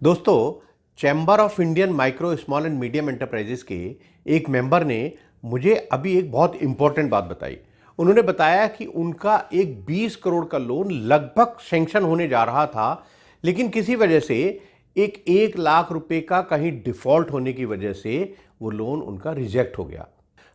दोस्तों, chamber of Indian micro small and medium enterprises के एक मेंबर ने मुझे अभी एक बहुत इंपॉर्टेंट बात बताई। उन्होंने बताया कि उनका एक 20 करोड़ का लोन लगभग सैंक्शन होने जा रहा था, लेकिन किसी वजह से एक 1 लाख रुपए का कहीं डिफॉल्ट होने की वजह से वो लोन उनका रिजेक्ट हो गया।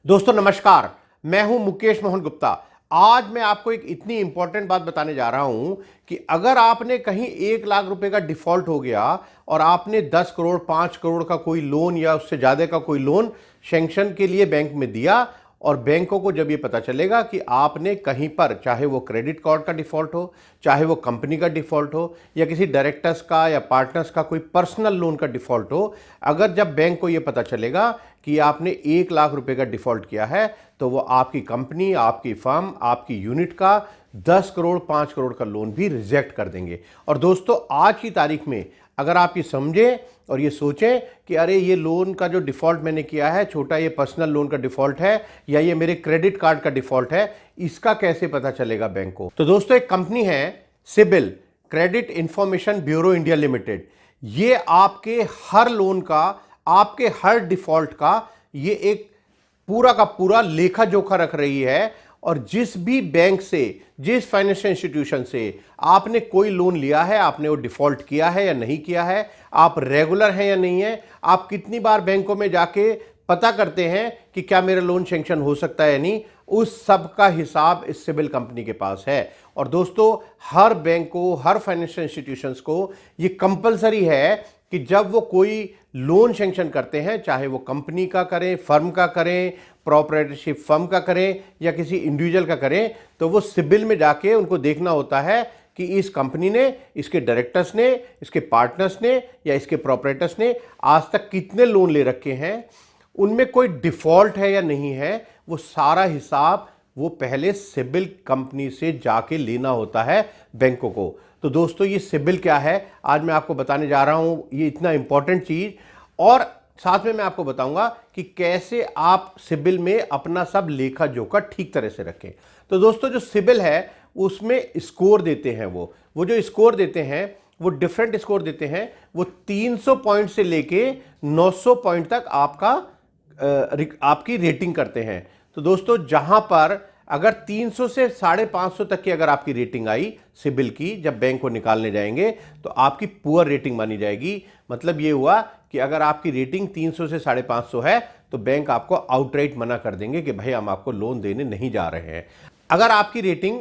दोस्तों नमस्कार, मैं हूं मुकेश मोहन गुप्ता। आज मैं आपको एक इतनी इंपॉर्टेंट बात बताने जा रहा हूं कि अगर आपने कहीं 1 लाख रुपए का डिफॉल्ट हो गया और आपने 10 करोड़ 5 करोड़ का कोई लोन या उससे ज्यादा का कोई लोन सैंक्शन के लिए बैंक में दिया और बैंकों को जब ये पता चलेगा कि आपने कहीं पर, चाहे वो क्रेडिट कार्ड का डिफॉल्ट हो, चाहे वो कंपनी का डिफॉल्ट हो या किसी डायरेक्टर्स का या पार्टनर्स का कोई पर्सनल लोन का डिफॉल्ट हो, अगर जब बैंक को ये पता चलेगा कि आपने 1 लाख रुपए का डिफॉल्ट किया है तो वो आपकी कंपनी, आपकी फर्म, आपकी यूनिट का 10 करोड़ 5 करोड़ का लोन भी रिजेक्ट कर देंगे। और दोस्तों, आज की तारीख में अगर आप ये समझें और ये सोचें कि अरे ये लोन का जो डिफ़ॉल्ट मैंने किया है, छोटा ये पर्सनल लोन का डिफ़ॉल्ट है या ये मेरे क्रेडिट कार्ड का डिफ़ॉल्ट है, इसका कैसे पता चलेगा बैंक को। तो दोस्तों, एक कंपनी है CIBIL, credit information bureau India limited. ये आपके हर लोन का, आपके हर डिफ़ॉल्ट का ये एक पूरा का पूरा लेखा जोखा रख रही है। और जिस भी बैंक से, जिस फाइनेंशियल इंस्टीट्यूशन से आपने कोई लोन लिया है, आपने वो डिफॉल्ट किया है या नहीं किया है, आप रेगुलर हैं या नहीं है, आप कितनी बार बैंकों में जाके पता करते हैं कि क्या मेरा लोन सैंक्शन हो सकता है या नहीं, उस सब का हिसाब इस सिबिल कंपनी के पास है। और दोस्तों, हर बैंक को, हर फाइनेंशियल इंस्टीट्यूशंस को ये कंपलसरी है कि जब वो कोई लोन सैंक्शन करते हैं, चाहे वो कंपनी का करें, फर्म का करें, प्रोप्राइटरशिप फर्म का करें या किसी इंडिविजुअल का करें, तो वो सिबिल में जाके उनको देखना होता है कि इस कंपनी ने, इसके डायरेक्टर्स ने, इसके पार्टनर्स ने या इसके प्रोप्राइटर्स ने आज तक कितने लोन ले रखे हैं, उनमें कोई डिफॉल्ट है या नहीं है। वो सारा हिसाब वो पहले सिबिल कंपनी से जाके लेना होता है बैंकों को। तो दोस्तों, ये सिबिल क्या है आज मैं आपको बताने जा रहा हूं, ये इतना इंपॉर्टेंट चीज। और साथ में मैं आपको बताऊंगा कि कैसे आप सिबिल में अपना सब लेखा जोखा ठीक तरह से रखें। तो दोस्तों, जो सिबिल है उसमें स्कोर देते हैं, वो जो स्कोर देते हैं वो डिफरेंट स्कोर देते हैं। वो 300 पॉइंट से लेके 900 पॉइंट तक आपकी रेटिंग करते हैं। तो दोस्तों, जहां पर अगर 300 से 550 तक की अगर आपकी रेटिंग आई सिबिल की, जब बैंक को निकालने जाएंगे तो आपकी पुअर रेटिंग मानी जाएगी। मतलब ये हुआ कि अगर आपकी रेटिंग 300 से 550 है तो बैंक आपको आउटराइट मना कर देंगे कि भाई हम आपको लोन देने नहीं जा रहे हैं। अगर आपकी रेटिंग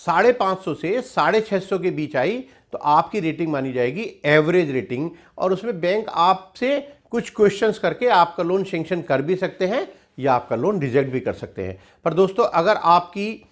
550 से 650 के बीच आई तो आपकी रेटिंग मानी जाएगी एवरेज रेटिंग, और उसमें बैंक आपसे कुछ क्वेश्चंस करके आपका लोन सैंक्शन कर भी सकते हैं या आपका लोन रिजेक्ट भी कर सकते हैं। पर दोस्तों, अगर आपकी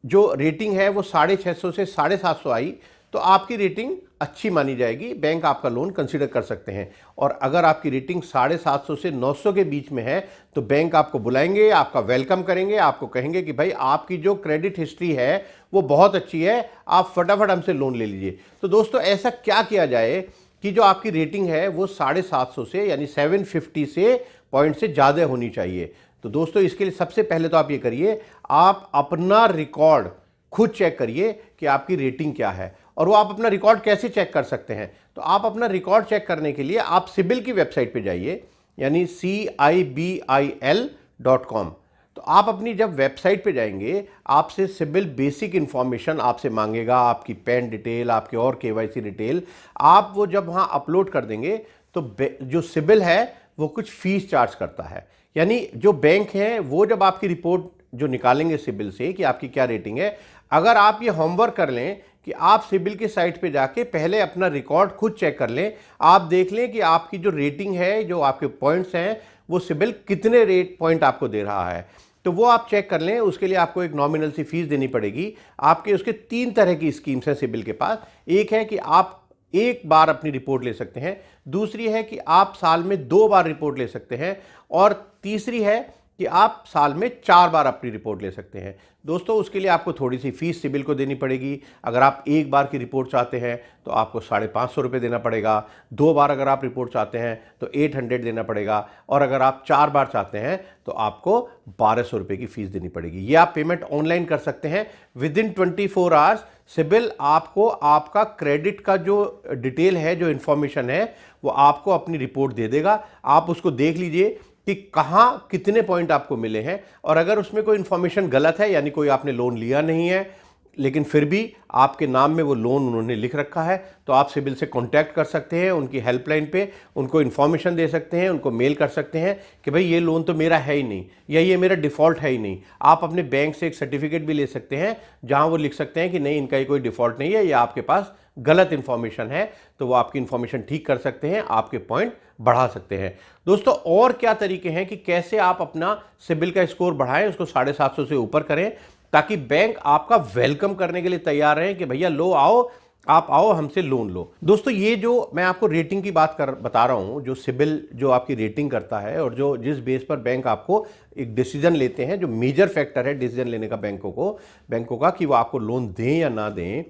जो रेटिंग है वो 650 से 750 आई तो आपकी रेटिंग अच्छी मानी जाएगी, बैंक आपका लोन कंसीडर कर सकते हैं। और अगर आपकी रेटिंग 750 से 900 के बीच में है तो बैंक आपको बुलाएंगे, आपका वेलकम करेंगे, आपको कहेंगे कि भाई आपकी जो क्रेडिट हिस्ट्री है वो बहुत अच्छी है, आप फटाफट हमसे लोन ले लीजिए। तो दोस्तों, ऐसा क्या किया जाए कि जो आपकी रेटिंग है वो 750 से यानी 750 से पॉइंट से ज़्यादा होनी चाहिए। तो दोस्तों, इसके लिए सबसे पहले तो आप ये करिए, आप अपना रिकॉर्ड खुद चेक करिए कि आपकी रेटिंग क्या है। और वो आप अपना रिकॉर्ड कैसे चेक कर सकते हैं? तो आप अपना रिकॉर्ड चेक करने के लिए आप सिबिल की वेबसाइट पे जाइए, यानी CIBIL.com। तो आप अपनी जब वेबसाइट पे जाएंगे, आपसे सिबिल बेसिक इंफॉर्मेशन आपसे मांगेगा, आपकी पैन डिटेल, आपके और KYC डिटेल। आप वो जब वहाँ अपलोड कर देंगे तो जो सिबिल है वो कुछ फीस चार्ज करता है। यानी जो बैंक है वो जब आपकी रिपोर्ट जो निकालेंगे सिबिल से कि आपकी क्या रेटिंग है, अगर आप ये होमवर्क कर लें कि आप सिबिल की साइट पे जाके पहले अपना रिकॉर्ड खुद चेक कर लें, आप देख लें कि आपकी जो रेटिंग है, जो आपके पॉइंट्स हैं, वो सिबिल कितने रेट पॉइंट आपको दे रहा है, तो वो आप चेक कर लें। उसके लिए आपको एक नॉमिनल सी फीस देनी पड़ेगी। आपके उसके 3 तरह की स्कीम्स हैं सिबिल के पास। एक है कि आप एक बार अपनी रिपोर्ट ले सकते हैं, दूसरी है कि आप साल में 2 बार रिपोर्ट ले सकते हैं, और तीसरी है कि आप साल में 4 बार अपनी रिपोर्ट ले सकते हैं। दोस्तों उसके लिए आपको थोड़ी सी फीस सिबिल को देनी पड़ेगी। अगर आप एक बार की रिपोर्ट चाहते हैं तो आपको 550 रुपये देना पड़ेगा। 2 बार अगर आप रिपोर्ट चाहते हैं तो 800 देना पड़ेगा, और अगर आप 4 बार चाहते हैं तो आपको 1200 रुपये की फीस देनी पड़ेगी। ये आप पेमेंट ऑनलाइन कर सकते हैं। विद इन 24 आवर्स सिबिल आपको आपका क्रेडिट का जो डिटेल है, जो इंफॉर्मेशन है, वो आपको अपनी रिपोर्ट दे देगा। आप उसको देख लीजिए कि कहाँ कितने पॉइंट आपको मिले हैं, और अगर उसमें कोई इंफॉर्मेशन गलत है, यानी कोई आपने लोन लिया नहीं है लेकिन फिर भी आपके नाम में वो लोन उन्होंने लिख रखा है, तो आप सिबिल से कांटेक्ट कर सकते हैं, उनकी हेल्पलाइन पे उनको इन्फॉर्मेशन दे सकते हैं, उनको मेल कर सकते हैं कि भाई ये लोन तो मेरा है ही नहीं, या ये मेरा डिफ़ॉल्ट है ही नहीं। आप अपने बैंक से एक सर्टिफिकेट भी ले सकते हैं जहां वो लिख सकते हैं कि नहीं, इनका कोई डिफ़ॉल्ट नहीं है, या आपके पास गलत इन्फॉर्मेशन है, तो वो आपकी इन्फॉर्मेशन ठीक कर सकते हैं, आपके पॉइंट बढ़ा सकते हैं। दोस्तों और क्या तरीके हैं कि कैसे आप अपना सिबिल का स्कोर बढ़ाएं, उसको 750 से ऊपर करें, ताकि बैंक आपका वेलकम करने के लिए तैयार रहे कि भैया लो आओ, आप आओ हमसे लोन लो। दोस्तों ये जो मैं आपको रेटिंग की बात बता रहा हूं, जो सिबिल जो आपकी रेटिंग करता है और जो जिस बेस पर बैंक आपको एक डिसीजन लेते हैं, जो मेजर फैक्टर है डिसीजन लेने का बैंकों का कि वो आपको लोन दें या ना दें,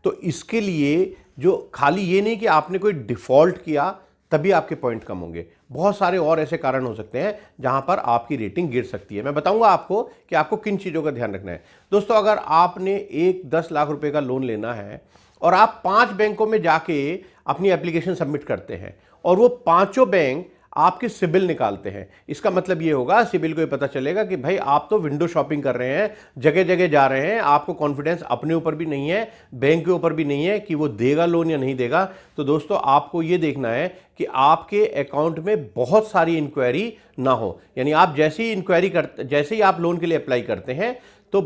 तो इसके लिए जो खाली ये नहीं कि आपने कोई डिफॉल्ट किया तभी आपके पॉइंट कम होंगे, बहुत सारे और ऐसे कारण हो सकते हैं जहां पर आपकी रेटिंग गिर सकती है। मैं बताऊंगा आपको कि आपको किन चीज़ों का ध्यान रखना है। दोस्तों अगर आपने एक 10 लाख रुपए का लोन लेना है और आप 5 बैंकों में जाके अपनी एप्लीकेशन सबमिट करते हैं और वो पांचों बैंक आपके सिबिल निकालते हैं, इसका मतलब ये होगा सिबिल को ये पता चलेगा कि भाई आप तो विंडो शॉपिंग कर रहे हैं, जगह जगह जा रहे हैं, आपको कॉन्फिडेंस अपने ऊपर भी नहीं है, बैंक के ऊपर भी नहीं है कि वो देगा लोन या नहीं देगा। तो दोस्तों आपको ये देखना है कि आपके अकाउंट में बहुत सारी इंक्वायरी ना हो, यानी आप जैसे ही आप लोन के लिए अप्लाई करते हैं तो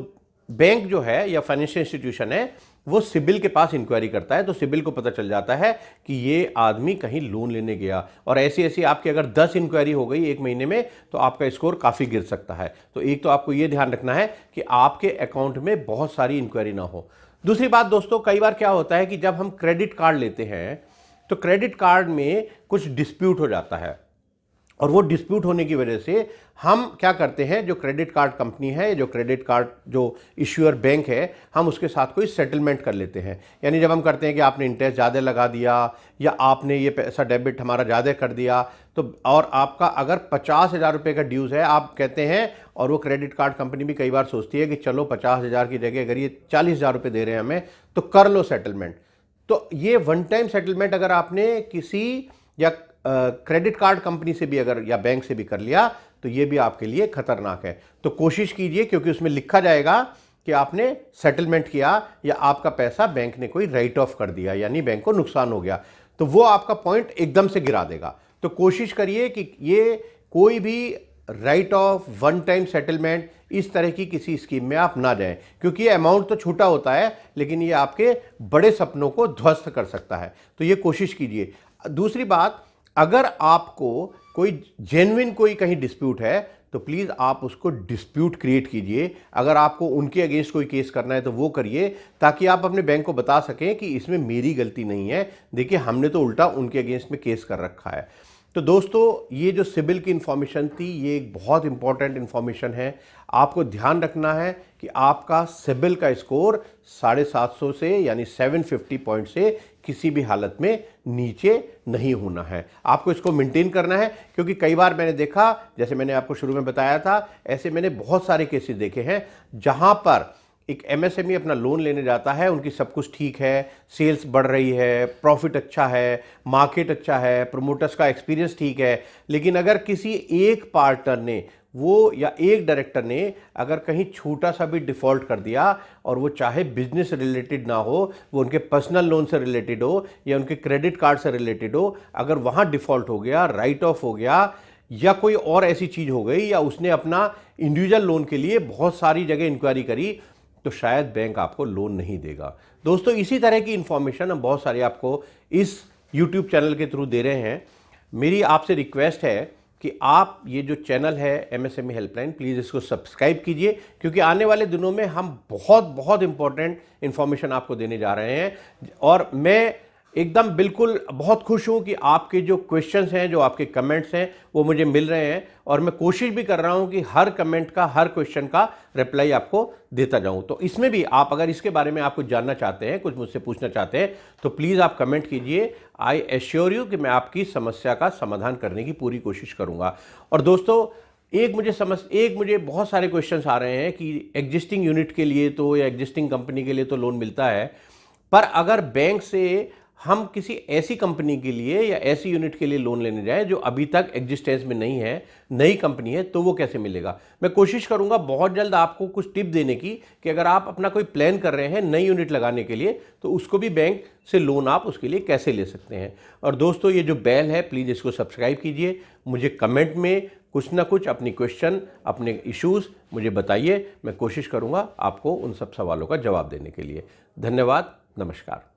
बैंक जो है या फाइनेंशियल इंस्टीट्यूशन है वो सिबिल के पास इंक्वायरी करता है, तो सिबिल को पता चल जाता है कि ये आदमी कहीं लोन लेने गया, और ऐसी आपकी अगर 10 इंक्वायरी हो गई एक महीने में तो आपका स्कोर काफ़ी गिर सकता है। तो एक तो आपको ये ध्यान रखना है कि आपके अकाउंट में बहुत सारी इंक्वायरी ना हो। दूसरी बात दोस्तों, कई बार क्या होता है कि जब हम क्रेडिट कार्ड लेते हैं तो क्रेडिट कार्ड में कुछ डिस्प्यूट हो जाता है, और वो डिस्प्यूट होने की वजह से हम क्या करते हैं, जो क्रेडिट कार्ड कंपनी है, जो क्रेडिट कार्ड जो इश्यूअर बैंक है, हम उसके साथ कोई सेटलमेंट कर लेते हैं। यानी जब हम करते हैं कि आपने इंटरेस्ट ज़्यादा लगा दिया या आपने ये पैसा डेबिट हमारा ज़्यादा कर दिया, तो और आपका अगर 50,000 रुपये का ड्यूज़ है आप कहते हैं, और वो क्रेडिट कार्ड कंपनी भी कई बार सोचती है कि चलो 50,000 की जगह अगर ये 40,000 रुपये दे रहे हैं हमें तो कर लो सेटलमेंट। तो ये वन टाइम सेटलमेंट अगर आपने किसी या क्रेडिट कार्ड कंपनी से भी अगर या बैंक से भी कर लिया तो ये भी आपके लिए खतरनाक है। तो कोशिश कीजिए, क्योंकि उसमें लिखा जाएगा कि आपने सेटलमेंट किया या आपका पैसा बैंक ने कोई राइट ऑफ कर दिया, यानी बैंक को नुकसान हो गया, तो वो आपका पॉइंट एकदम से गिरा देगा। तो कोशिश करिए कि ये कोई भी right of, one time settlement, इस तरह की किसी स्कीम में आप ना जाएं, क्योंकि ये अमाउंट तो छोटा होता है लेकिन ये आपके बड़े सपनों को ध्वस्त कर सकता है। तो ये कोशिश कीजिए। दूसरी बात, अगर आपको कोई जेन्युइन कोई कहीं डिस्प्यूट है तो प्लीज़ आप उसको डिस्प्यूट क्रिएट कीजिए। अगर आपको उनके अगेंस्ट कोई केस करना है तो वो करिए, ताकि आप अपने बैंक को बता सकें कि इसमें मेरी गलती नहीं है, देखिए हमने तो उल्टा उनके अगेंस्ट में केस कर रखा है। तो दोस्तों ये जो सिबिल की इन्फॉर्मेशन थी ये एक बहुत इंपॉर्टेंट इन्फॉर्मेशन है। आपको ध्यान रखना है कि आपका सिबिल का स्कोर 750 से यानी 750 पॉइंट से किसी भी हालत में नीचे नहीं होना है। आपको इसको मेंटेन करना है, क्योंकि कई बार मैंने देखा, जैसे मैंने आपको शुरू में बताया था, ऐसे मैंने बहुत सारे केसेस देखे हैं जहां पर एक एमएसएमई अपना लोन लेने जाता है, उनकी सब कुछ ठीक है, सेल्स बढ़ रही है, प्रॉफिट अच्छा है, मार्केट अच्छा है, प्रमोटर्स का एक्सपीरियंस ठीक है, लेकिन अगर किसी एक पार्टनर ने वो या एक डायरेक्टर ने अगर कहीं छोटा सा भी डिफ़ॉल्ट कर दिया, और वो चाहे बिजनेस रिलेटेड ना हो, वो उनके पर्सनल लोन से रिलेटेड हो या उनके क्रेडिट कार्ड से रिलेटेड हो, अगर वहाँ डिफ़ॉल्ट हो गया, राइट ऑफ हो गया, या कोई और ऐसी चीज़ हो गई, या उसने अपना इंडिविजुअल लोन के लिए बहुत सारी जगह इंक्वायरी करी, तो शायद बैंक आपको लोन नहीं देगा। दोस्तों इसी तरह की इंफॉर्मेशन हम बहुत सारी आपको इस यूट्यूब चैनल के थ्रू दे रहे हैं। मेरी आपसे रिक्वेस्ट है कि आप ये जो चैनल है एमएसएमई हेल्पलाइन, प्लीज़ इसको सब्सक्राइब कीजिए, क्योंकि आने वाले दिनों में हम बहुत इंपॉर्टेंट इन्फॉर्मेशन आपको देने जा रहे हैं। और मैं एकदम बिल्कुल बहुत खुश हूँ कि आपके जो क्वेश्चंस हैं, जो आपके कमेंट्स हैं, वो मुझे मिल रहे हैं और मैं कोशिश भी कर रहा हूँ कि हर कमेंट का, हर क्वेश्चन का रिप्लाई आपको देता जाऊँ। तो इसमें भी आप अगर इसके बारे में आप कुछ जानना चाहते हैं, कुछ मुझसे पूछना चाहते हैं, तो प्लीज़ आप कमेंट कीजिए। आई एश्योर यू कि मैं आपकी समस्या का समाधान करने की पूरी कोशिश करूँगा। और दोस्तों, एक मुझे बहुत सारे क्वेश्चंस आ रहे हैं कि एग्जिस्टिंग यूनिट के लिए तो या एग्जिस्टिंग कंपनी के लिए तो लोन मिलता है, पर अगर बैंक से हम किसी ऐसी कंपनी के लिए या ऐसी यूनिट के लिए लोन लेने जाएं जो अभी तक एग्जिस्टेंस में नहीं है, नई कंपनी है, तो वो कैसे मिलेगा? मैं कोशिश करूंगा बहुत जल्द आपको कुछ टिप देने की कि अगर आप अपना कोई प्लान कर रहे हैं नई यूनिट लगाने के लिए, तो उसको भी बैंक से लोन आप उसके लिए कैसे ले सकते हैं। और दोस्तों, ये जो बेल है, प्लीज़ इसको सब्सक्राइब कीजिए। मुझे कमेंट में कुछ ना कुछ अपनी क्वेश्चन, अपने इश्यूज़ मुझे बताइए। मैं कोशिश करूंगा आपको उन सब सवालों का जवाब देने के लिए। धन्यवाद। नमस्कार।